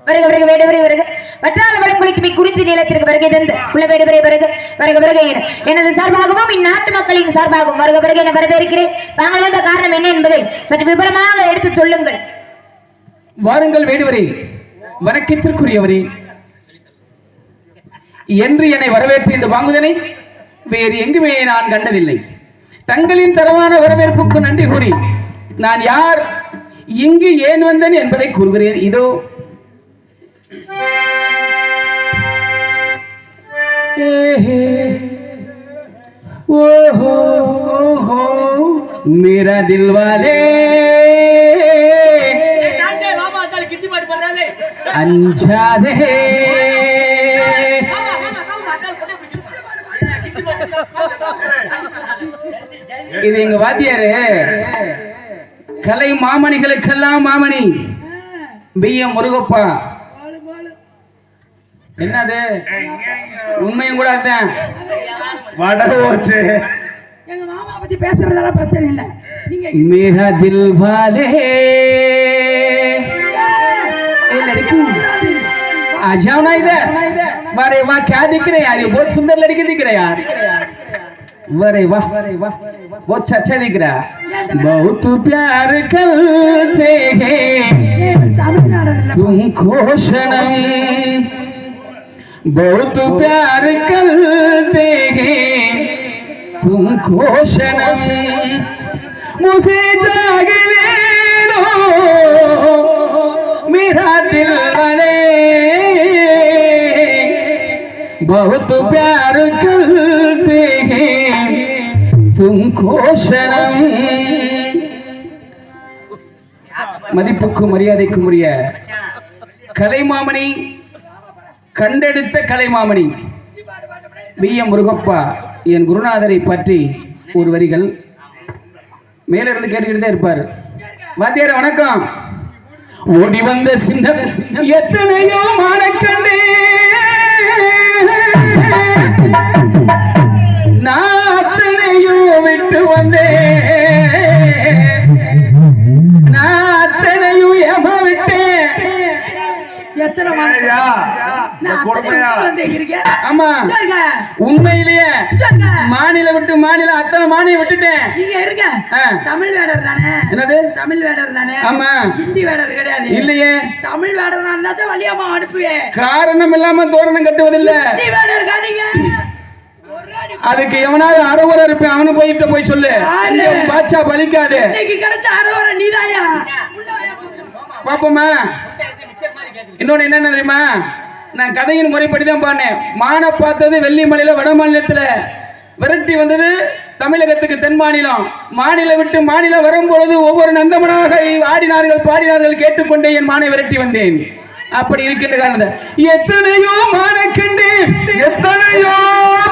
வருக வருக வேடு வருக வருக வற்றாத வடமொழிக்கு மிக குறிஞ்சி நிலத்திற்கு வருகை தந்து உள்ள வேடு வருக வருக வருக வருக எனது சார்பாகவும் இந்நாட்டு மக்களின் சார்பாகவும் வருக வருக என வரவேற்கிறேன். தாங்கள் வந்த காரணம் என்ன என்பதை சற்று விவரமாக எடுத்து சொல்லுங்கள். வாருங்கள் வேடுவரே, வணக்கத்திற்குரியவரே என்று என்னை வரவேற்று இந்த வாங்குதனை வேறு எங்குமே நான் கண்டதில்லை. தங்களின் தரமான வரவேற்புக்கு நன்றி கூறி நான் யார், இங்கு ஏன் வந்தேன் என்பதை கூறுகிறேன். இதோ ஓஹோ ஓஹோ मेरा दिल वाले अंजादे இது எங்க வாத்தியாரு கலை மாமணிகளுக்கெல்லாம் மாமணி பிஎம் முருகப்பா. என்னது உண்மையும் கூட அதுதான். எங்க மாமா பத்தி பேசுறதெல்லாம் பிரச்சனை இல்ல. நீங்க मेरा दिल वाले लड़की आ जाओ ना इधर. वारे वाह क्या दिख रहे यार, ये बहुत सुंदर लड़की दिख रहे यार. वारे वाह बहुत अच्छा दिख रहा. बहुत प्यार करते हैं तुमको सनम, बहुत प्यार करते हैं तुमको सनम, मुझे जाग ले लो मेरा दिल वाले, बहुत प्यार करते हैं तुमको सनम. மதிப்புக்கும் மரியாதைக்கும் உரிய கலைமாமணி, கண்டெடுத்த கலைமாமணி பிஎம் முருகப்பா என் குருநாதரை பற்றி ஒரு வரிகள் மேலிருந்து கேட்டுக்கிட்டு தான் இருப்பார். வாத்தியார் வணக்கம். ஓடி வந்த சின்ன எத்தனையோ மானக்கண்டே நான் அத்தனையோ விட்டு வந்தேன், நான் அத்தனையும் ஏமா விட்டேன். ஆமா உண்மையிலேயே மாநில விட்டு மாநிலம் அத்தனை மாநிலம் விட்டுட்டேன். நீங்க இருங்க தமிழ் வேடர் தானே? என்னது தமிழ் வேடர் தானே? ஆமா. ஹிந்தி வேடர் கிடையாது. இல்லையே. தமிழ் வேடர் இருந்தா தான் வலியாமா அனுப்புவேன். காரணம் இல்லாம தோரணம் கட்டுவதில்லை. ஹிந்தி வேடர் காணிங்க. அதுக்கு எவனாவது அறவுரை இருப்பேன், அவனு போய் சொல்லு. பாச்சா பலிக்காது. இன்னைக்கு கிடைச்ச அறவுரை நீதாயா? பாப்போமா. இன்னொன்னு என்ன தெரியுமா, நான் கதையின் முறைப்படி தான் பாடினேன். மான பார்த்தது வெள்ளிமலையில வட மாநிலத்துல, விரட்டி வந்தது தமிழகத்துக்கு தென் மாநிலம். மாநிலம் விட்டு மாநிலம் வரும்பொழுது ஒவ்வொரு நந்தமனாக ஆடினார்கள் பாடினார்கள், கேட்டுக்கொண்டே என் மானை விரட்டி வந்தேன். அப்படி இருக்கின்ற காரணத்தை எத்தனையோ மானக்கண்டேன், எத்தனையோ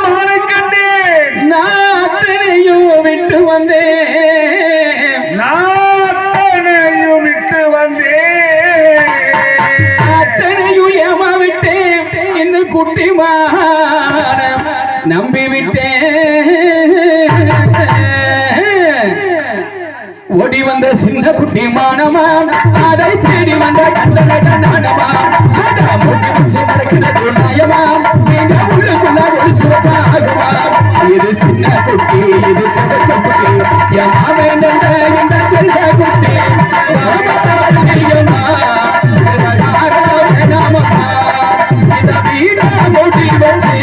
மானக்கண்டேன், நான் அத்தனையோ விட்டு வந்தேன், நான் அத்தனையும் விட்டு வந்தேன், அத்தனையும் ஏமா விட்டேன், இந்த குட்டி மானம் நம்பி விட்டேன். ஓடி வந்த சின்ன குட்டி மானமா, அதை தேடி வந்த கண்டனமா, நடக்கிறது நியாயமா, நீங்க உள்ளுக்குள்ள ஒழிச்சு வச்சாகுமா. இது சின்ன குட்டி, இது சிவக்க குட்டி, யாமே என்ற செல்ல குட்டி, இந்த வீடா மூடி வச்சு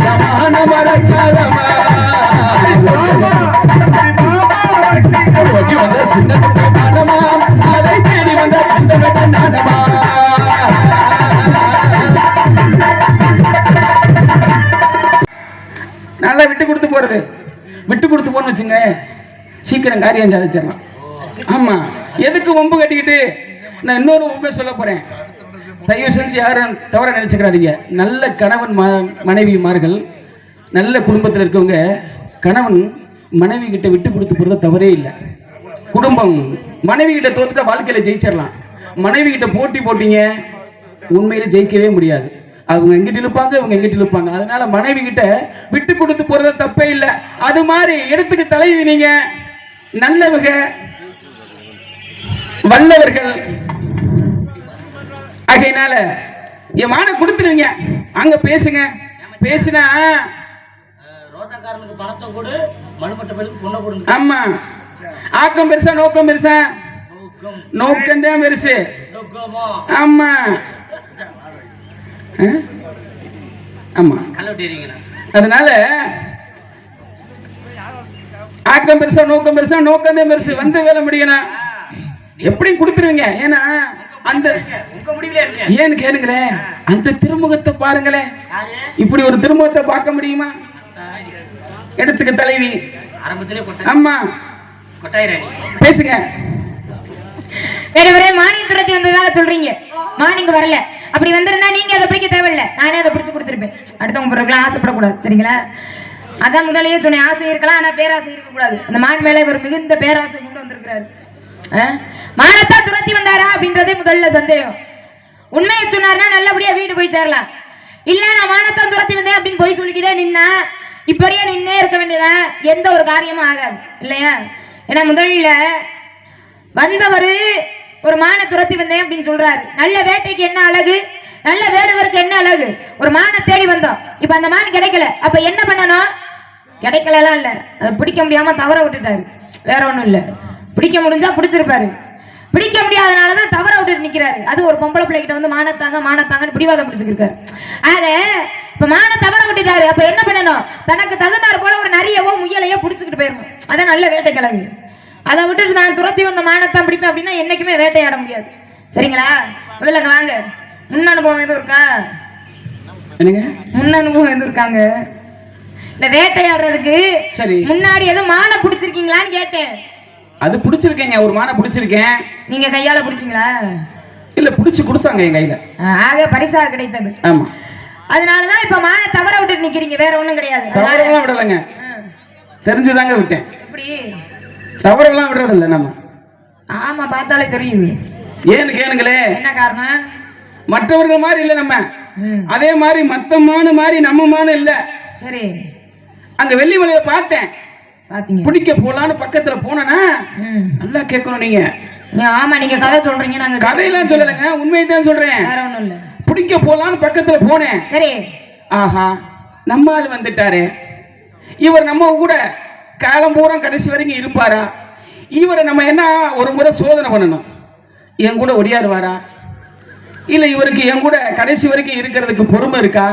மான மறக்காதமா. ஓடி வந்த சின்ன குட்டி மானமா, அதை தேடி வந்த கண்டனமா. நல்லா விட்டு கொடுத்து போறது, விட்டு கொடுத்து போன்னு வச்சுங்க, சீக்கிரம் காரியம் சாதிச்சிடலாம். ஆமா, எதுக்கு வம்பு கட்டிக்கிட்டு. நான் இன்னொரு உண்மை சொல்ல போறேன், தயவு செஞ்சு யாரும் தவற நினைச்சுக்கிறாதீங்க. நல்ல கணவன் மனைவிமார்கள், நல்ல குடும்பத்தில் இருக்கவங்க கணவன் மனைவி கிட்ட விட்டு கொடுத்து போறது தவறே இல்லை. குடும்பம் மனைவி கிட்ட தோத்துட்டா வாழ்க்கையில ஜெயிச்சிடலாம். மனைவி கிட்ட போட்டி போட்டீங்க உண்மையில ஜெயிக்கவே முடியாது. அவங்க எங்கிட்ட இழுப்பாங்க, இவங்க எங்கிட்ட இழுப்பாங்க. அதனால மனைவி கிட்ட விட்டு கொடுத்து போறது தப்பே இல்லை. அது மாதிரி இடத்துக்கு தலைவி நீங்க நல்லவங்க வல்லவர்கள் ஆகையினால என் மான கொடுத்துருவீங்க, அங்க பேசுங்க. பேசுனா ரோசாக்காரனுக்கு பணத்தை கொடு, மனுப்பட்ட பேருக்கு பொண்ணை கொடுங்க. ஆமா, ஆக்கம் பெருசா நோக்கம் பெருசா? நோக்கம் தான் பெருசு. ஆமா ஆமா, அதனால ஆக்கம் பெருசா நோக்கம் பெருசா? நோக்கம் தான் பெருசு. வந்து வேலை முடியணும், எப்படி கொடுத்துருவீங்க. ஏன்னா அந்த ஏன்னு கேளுங்களேன், அந்த திருமுகத்தை பாருங்களேன். இப்படி ஒரு திருமுகத்தை பார்க்க முடியுமா? எடுத்துக்க தலைவி. ஆமா, பேசுங்க. வேற மானியம் துரத்தி வந்ததாக சொல்றீங்க. மானிங்க வரல, அப்படி வந்திருந்தா நீங்க அதை பிடிக்க தேவையில்லை, நானே அதை பிடிச்சு கொடுத்துருப்பேன். அடுத்தவங்க பொருட்களாம் ஆசைப்படக்கூடாது, சரிங்களா? அதான் முதலையே சொன்னேன், ஆசை இருக்கலாம் ஆனா பேராசை இருக்கக்கூடாது. அந்த மான் மேல இவர் மிகுந்த பேராசை கொண்டு வந்திருக்கிறாரு. மானத்தா துரத்தி வந்தாரா அப்படின்றதே முதல்ல சந்தேகம். உண்மையை சொன்னார்னா நல்லபடியா வீடு போய் சேரலாம். இல்ல நான் மானத்தான் துரத்தி வந்தேன் அப்படின்னு போய் சொல்லிக்கிட்டே நின்னா இப்படியே நின்னே இருக்க வேண்டியதான், எந்த ஒரு காரியமும் ஆகாது இல்லையா? ஏன்னா முதல்ல வந்தவர் ஒரு மானை துரத்தி வந்தேன் அப்படின்னு சொல்றாரு. நல்ல வேட்டைக்கு என்ன அழகு, நல்ல வேடுவருக்கு என்ன அழகு. ஒரு மானை தேடி வந்தோம், இப்ப அந்த மான் கிடைக்கல, அப்ப என்ன பண்ணணும்? கிடைக்கலாம் இல்ல, அதை பிடிக்க முடியாம தவற விட்டுட்டாரு, வேற ஒண்ணும் இல்ல. பிடிக்க முடிஞ்சா பிடிச்சிருப்பாரு, பிடிக்க முடியாதனாலதான் தவற விட்டு நிக்கிறாரு. அது ஒரு பொம்பளை பிள்ளை கிட்ட வந்து மானத்தாங்கன்னு பிடிவாதம் பிடிச்சிருக்காரு. ஆக இப்ப மான தவற விட்டுட்டாரு, அப்ப என்ன பண்ணணும்? தனக்கு தகுந்தார் போல ஒரு நரியவோ முயலையோ பிடிச்சுக்கிட்டு போயிடணும். அதான் நல்ல வேட்டை கிழங்கு. அதை விட்டுட்டு நான் துரத்தி வந்த மானத்தான் பிடிப்பேன் அப்படின்னா என்னைக்குமே வேட்டையாட முடியாது, சரிங்களா? முதல்ல வாங்க, முன் அனுபவம் எதுவும் இருக்கா? முன் அனுபவம் எதுவும் இருக்காங்க? இந்த வேட்டையாடுறதுக்கு சரி முன்னாடி எதுவும் மானை பிடிச்சிருக்கீங்களான்னு கேட்டேன். அது பிடிச்சிருக்கேங்க, ஒரு மானை பிடிச்சிருக்கேன். நீங்க கையால பிடிச்சிங்களா? இல்ல, பிடிச்சு கொடுத்தாங்க என் கையில. ஆக பரிசாக கிடைத்தது. ஆமா, அதனாலதான் இப்ப மான தவற விட்டு நிக்கிறீங்க, வேற ஒண்ணும் கிடையாது. தவறெல்லாம் விடலைங்க, தெரிஞ்சுதாங்க விட்டேன். எப்படி தவறெல்லாம் விடுறது இல்ல நம்ம. ஆமா, பார்த்தாலே தெரியுது. ஏன்னு கேளுங்களே, என்ன காரணம்? மற்றவர்கள் மாதிரி இல்ல நம்ம, அதே மாதிரி மத்த மானு மாதிரி நம்ம மானு இல்ல. சரி, அங்க வெள்ளிமலையில பார்த்தேன், பிடிக்க போலான்னு பக்கத்துல போனா நல்லா கேட்கணும் நீங்க. ஆமா, நீங்க கதை சொல்றீங்க, நாங்க கதையெல்லாம் சொல்லலைங்க, உண்மையை தான் சொல்றேன். வேற ஒண்ணும் இல்ல. பிடிக்க போலான்னு பக்கத்துல போனேன். சரி, ஆஹா நம்ம ஆள் வந்துட்டாரு, இவர் நம்ம கூட காலம் பூரா கடைசி வரைக்கும் இருப்பாரா? இவரை நம்ம என்ன ஒரு முறை சோதனை பண்ணணும். என் கூட ஒடியாருவாரா, இல்ல இவருக்கு என் கூட கடைசி வரைக்கும் இருக்கிறதுக்கு பொறுமை இருக்கா,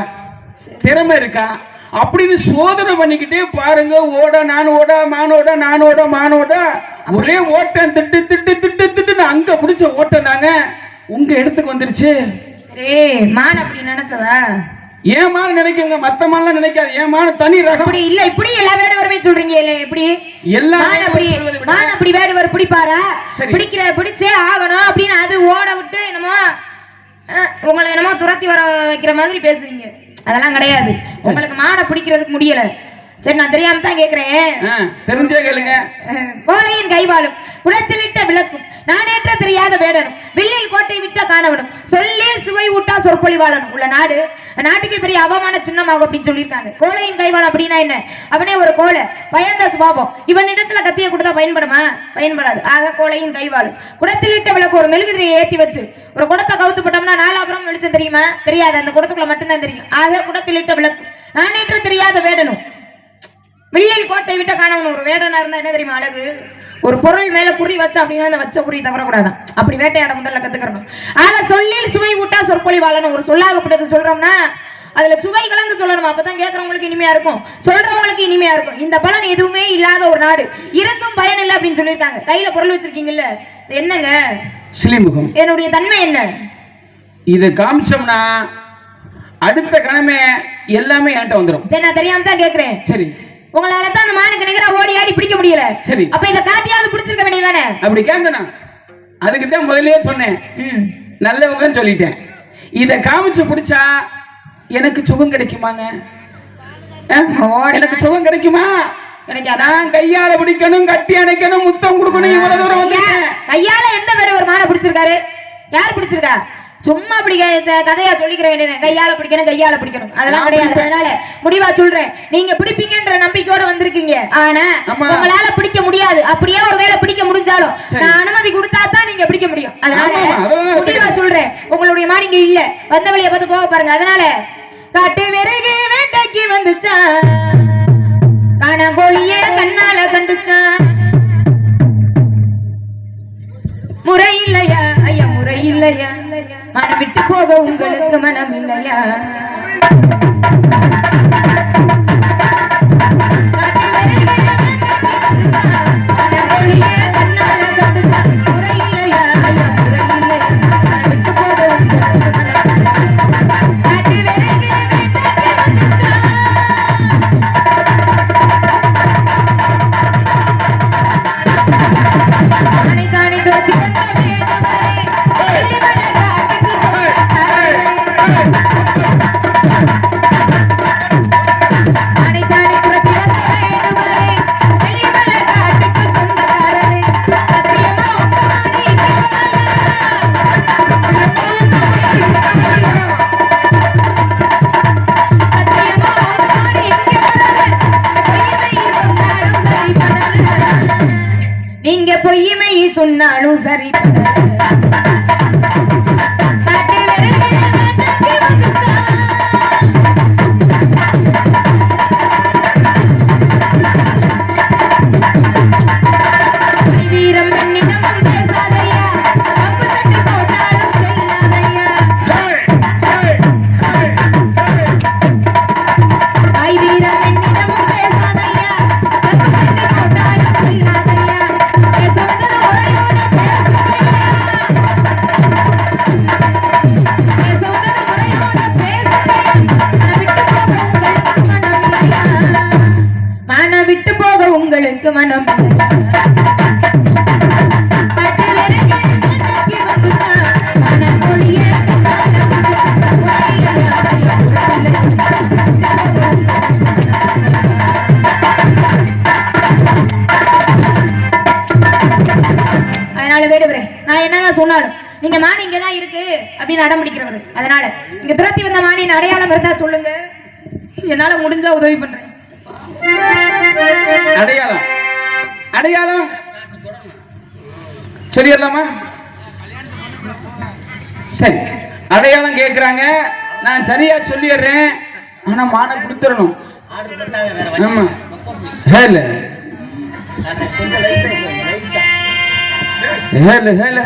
திறமை இருக்கா அப்படின்னு சோதனை பண்ணிக்கிட்டே பாருங்க. ஓட நான் ஓட, மானோட நானோட, மானோட ஒரே ஓட்டம், திட்டு திட்டு திட்டு திட்டு அங்க பிடிச்ச ஓட்டம் தாங்க உங்க இடத்துக்கு வந்துருச்சு. சரி, மான் அப்படி நினைச்சதா? ஏமான நினைக்குங்க, மத்த மான்லாம் நினைக்காது. ஏமான தனி ரகம். அப்படி இல்ல, இப்படி எல்லா வேடுவருமே சொல்றீங்க இல்ல? எப்படி எல்லாம் அப்படி மான் அப்படி வேடுவர் பிடிப்பாரா? பிடிச்சே ஆகணும் அப்படின்னு அது ஓட விட்டு என்னமோ உங்களை என்னமோ துரத்தி வர வைக்கிற மாதிரி பேசுறீங்க. அதெல்லாம் கிடையாது. உங்களுக்கு மானை பிடிக்கிறதுக்கு முடியல. சரி, நான் தெரியாம தான் கேக்குறேன், தெரிஞ்சே கேளுங்க. கோலையின் கைவாளும் குளத்திலிட்ட விளக்கும் நானேற்ற தெரியாத வேடனும் வில்லில் கோட்டை விட்ட காணவனும் சொல்லி சுவை ஊட்டா சொற்பொழிவாளனும் உள்ள நாடு நாட்டுக்கு பெரிய அவமான சின்னமாகும் அப்படின்னு சொல்லியிருக்காங்க. கோலையின் கைவாள் அப்படின்னா என்ன? அவனே ஒரு கோலை, பயந்த சுபாவம். இவன் இடத்துல கத்திய கொடுத்தா பயன்படுமா? பயன்படாது. ஆக கோலையின் கைவாளும் குடத்திலிட்ட விளக்கு, ஒரு மெழுகுதிரியை ஏற்றி வச்சு ஒரு குடத்தை கவுத்து போட்டோம்னா நாலாபுரம் வெளிச்சம் தெரியுமா? தெரியாது, அந்த குடத்துக்குள்ள மட்டும்தான் தெரியும். ஆக குடத்திலிட்ட விளக்கு நானேற்ற தெரியாத வேடனும் வில்லில் கோட்டை விட்ட காணவனும். ஒரு வேடனா இருந்தா என்ன தெரியுமா அழகு? ஒரு பொருள் மேல குறி வச்சா அப்படின்னா அந்த வச்ச குறி தவறக்கூடாதான். அப்படி வேட்டையாட முதல்ல கத்துக்கணும். ஆக சொல்லில் சுவை ஊட்டா சொற்பொழிவாளனும். ஒரு சொல்லாகப்பட்டது சொல்றோம்னா அதுல சுவை கலந்து சொல்லணும், அப்பதான் கேட்கறவங்களுக்கு இனிமையா இருக்கும், சொல்றவங்களுக்கு இனிமையா இருக்கும். இந்த பலன் எதுவுமே இல்லாத ஒரு நாடு, இருந்தும் பயன் இல்லை அப்படின்னு சொல்லியிருக்காங்க. கையில பொருள் வச்சிருக்கீங்கல்ல, என்னங்க? சிலிமுகம். என்னுடைய தன்மை என்ன? இதை காமிச்சோம்னா அடுத்த கணமே எல்லாமே என்கிட்ட வந்துடும். சரி, நான் தெரியாம தான் கேட்கிறேன். சரி, உங்களால தான் அந்த மானுக்கு நிகரா ஓடி ஆடி பிடிக்க முடியல. சரி, அப்ப இத காட்டியாவது பிடிச்சிருக்க வேண்டியதானே? அப்படி கேட்கணும். அதுக்கு தான் முதல்லயே சொன்னேன், நல்லவங்கன்னு சொல்லிட்டேன். இத காமிச்சு பிடிச்சா எனக்கு சுகம் கிடைக்குமாங்க? எனக்கு சுகம் கிடைக்குமா? நான் கையால பிடிக்கணும், கட்டி அணைக்கணும், முத்தம் கொடுக்கணும். இவ்வளவு தூரம் வந்துட்டேன். கையால எந்த வேற ஒரு மானை பிடிச்சிருக்காரு? யார் பிடிச்சிருக்கா? சும்மா அப்படி கதையா சொல்லிக்கிற வேண்டியது. கையால பிடிக்கணும் அதெல்லாம் கிடையாது. அதனால முடிவா சொல்றேன், நீங்க பிடிப்பீங்கன்ற நம்பிக்கையோட வந்திருக்கீங்க. ஆனா உங்களால பிடிக்க முடியாது. அப்படியே ஒரு வேளை பிடிக்க முடிஞ்சாலும் நான் அனுமதி கொடுத்தா தான் நீங்க பிடிக்க முடியும். அதனால முடிவா சொல்றேன், உங்களுடைய மாடு இங்க இல்ல, வந்த வழியை பார்த்து போக பாருங்க. அதனால காட்டு விறகு வேட்டைக்கு வந்துச்சா, காணாங்கோழிய கண்ணால கண்டுச்சான். முறை இல்லையா ஐயா, முறை இல்லையா, மனம் விட்டு போக உங்களுக்கு மனம் இல்லையா? நீங்க பொய்மை சொன்னாலும் சரி. வீரம் பண்ணிடம் பேசாதையா, தப்பு தட்டி போட்டாலும் செல்லாதையா. வீரம் என்னிடமும் பேசாதையா, தப்பு தட்டி போட்டாலும் செல்லாதையா. விட்டு போக உங்களுக்கு மனம் அதனால வேடுவரே, நான் என்னதான் சொன்னாலும் நீங்க மான் இங்கதான் இருக்கு அப்படின்னு அடம் பிடிக்கிறவரு. அதனால இங்க துரத்தி வந்த மானின் அடையாளம் இருந்தா சொல்லுங்க, என்னால முடிஞ்சா உதவி பண்றேன். அடையாளம் அடையாளம் சொல்லிடலாமா? சரி, அடையாளம் கேட்கிறாங்க, நான் சரியா சொல்லிடுறேன். ஆனா மான கொடுத்துடணும். ஆமா, ஹேல ஹேல ஹேல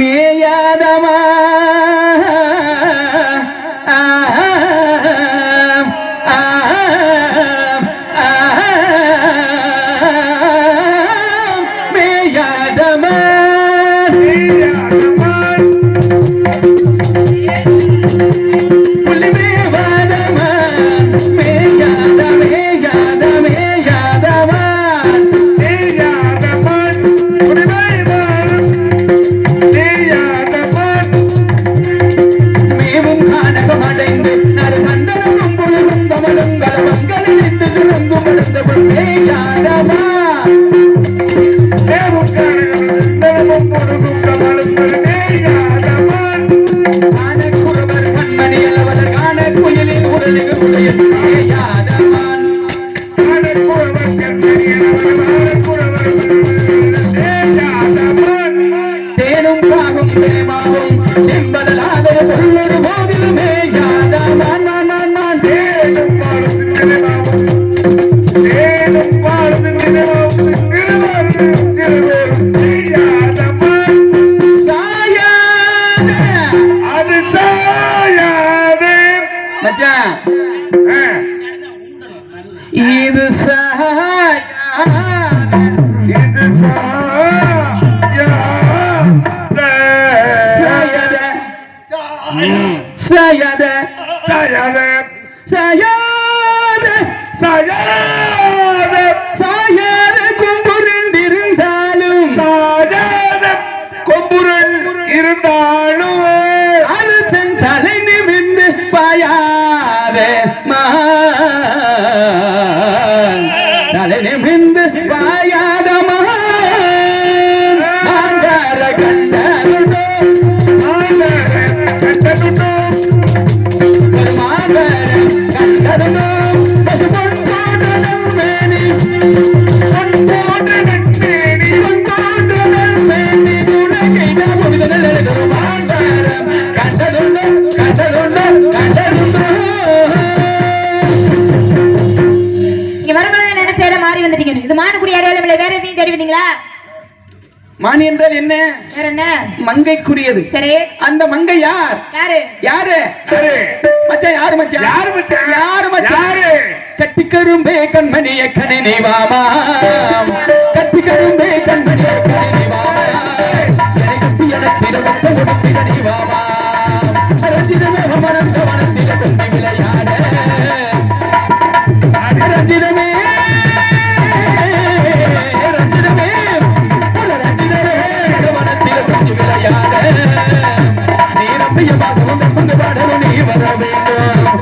மேயாதமா தேனும் பாகும் தேமாவும் என்பதலாக பொருளொரு போதிலுமே யாதான் நான் தேடும் அது சாயாது மச்சான் இது சாயாது இது சாயத சாயாது சாயத சாயாது சாயத கொம்புரண்டிருந்தாலும் சாயாது கொம்புரன் இருந்தாலும் அது தன் தலை நிமிர்ந்து பாயாத தலை நிமிர்ந்து பாயாத மாங்கார கண்டதுண்டோ கண்டதுண்டோ ஒரு மாங்கார கண்டதுண்டோ பசு பொன்கோடு நம்பேனி பொன்கோடு நம்பேனி பொன்கோடு நம்பேனி உலகிட முழுதல் எழுதும் மாங்காரம் கண்டதுண்டோ கண்டதுண்டோ கண்டதுண்டோ இங்க வரும்போது நினைச்ச இடம் மாறி வந்துட்டீங்க இது மானுக்குரிய அடையாளம் இல்லை வேற எதையும் தெரிவித்தீங்களா மானி என்றால் என்ன வேற என்ன மங்கைக்குரியது சரி அந்த மங்கை யார் யாரு யாரு சரி மச்சான் யாரு மச்சான் யாரு மச்சான்? யாரு மச்சான் யாரு? கட்டிக்கரும்பே கண்மணிய கணினி வாமா கட்டிக்கரும்பே கண்மணிய கணினி வாமா என்னை கட்டி அடக்கிட மொத்த உடுத்திட நீ வாமா ரஞ்சிதமே மனந்த வனத்தில கொண்டு விளையாட ரஞ்சிதமே ரஞ்சிதமே ரஞ்சிதமே வனத்தில கொண்டு விளையாட நீ நம்பிய பாதமும் பாடலும் நீ வர வேண்டும்